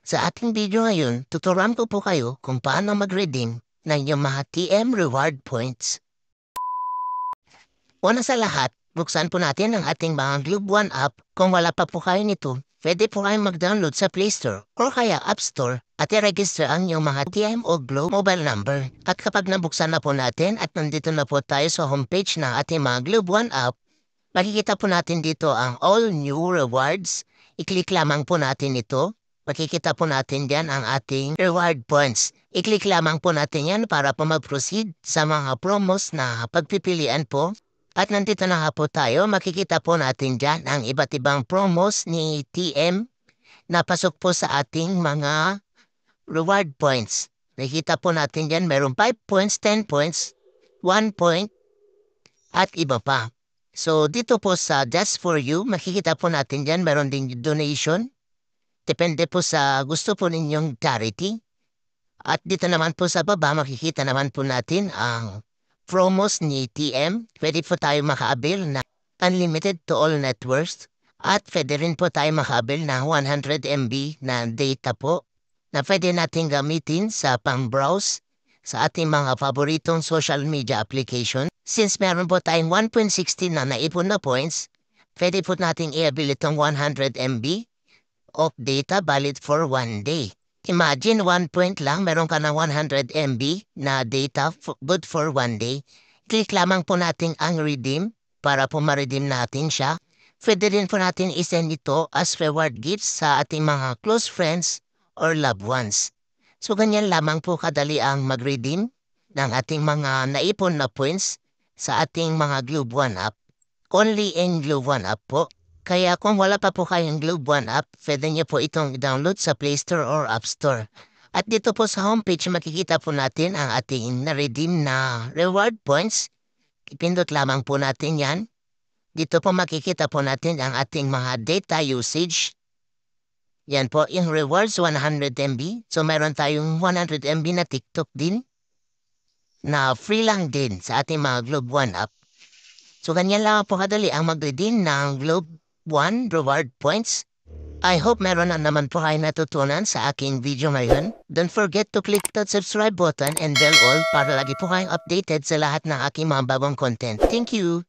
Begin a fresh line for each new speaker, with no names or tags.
Sa ating video ngayon, tuturuan ko po kayo kung paano mag-redeem ng iyong mga TM reward points. Una sa lahat, buksan po natin ang ating mga Globe One app. Kung wala pa po kayo nito, pwede po kayong mag-download sa Play Store o kaya App Store at i-register ang iyong mga TM o Globe mobile number. At kapag nabuksan na po natin at nandito na po tayo sa homepage ng ating mga Globe One app, makikita po natin dito ang All New Rewards. I-click lamang po natin ito. Makikita po natin diyan ang ating reward points. I-click lamang po natin yan para po mag-proceed sa mga promos na pagpipilian po. At nandito na nga po tayo, makikita po natin dyan ang iba't ibang promos ni TM na pasok po sa ating mga reward points. Nakikita po natin dyan, meron 5 points, 10 points, 1 point, at iba pa. So dito po sa Just For You, makikita po natin dyan, meron din donation. Depende po sa gusto po ninyong charity. At dito naman po sa baba, makikita naman po natin ang promos ni TM. Pwede po tayo makaabil na unlimited to all networks. At pwede rin po tayo makaabil na 100 MB na data po na pwede natin gamitin sa pang-browse sa ating mga paboritong social media application. Since meron po tayong 1.16 na naipon na points, pwede po natin i-abil itong 100 MB of data valid for 1 day. Imagine 1 point lang, meron ka ng 100 MB na data good for 1 day. Click lamang po natin ang redeem para po ma-redeem natin siya. Pwede rin po natin isend ito as reward gifts sa ating mga close friends or loved ones. So ganyan lamang po kadali ang mag-redeem ng ating mga naipon na points sa ating mga Globe One app. Only in Globe One app po. Kaya kung wala pa po kayong Globe One app, pwede niyo po itong download sa Play Store or App Store. At dito po sa homepage, makikita po natin ang ating na-redeem na reward points. Ipindot lamang po natin yan. Dito po makikita po natin ang ating mga data usage. Yan po, yung rewards 100 MB. So meron tayong 100 MB na TikTok din na free lang din sa ating mga Globe One app. So ganyan lang po kadali ang mag-redeem ng Globe One reward points. I hope meron na naman po kayo natutunan sa aking video ngayon. Don't forget to click that subscribe button and bell all para lagi po kayong updated sa lahat ng aking mga bagong content. Thank you!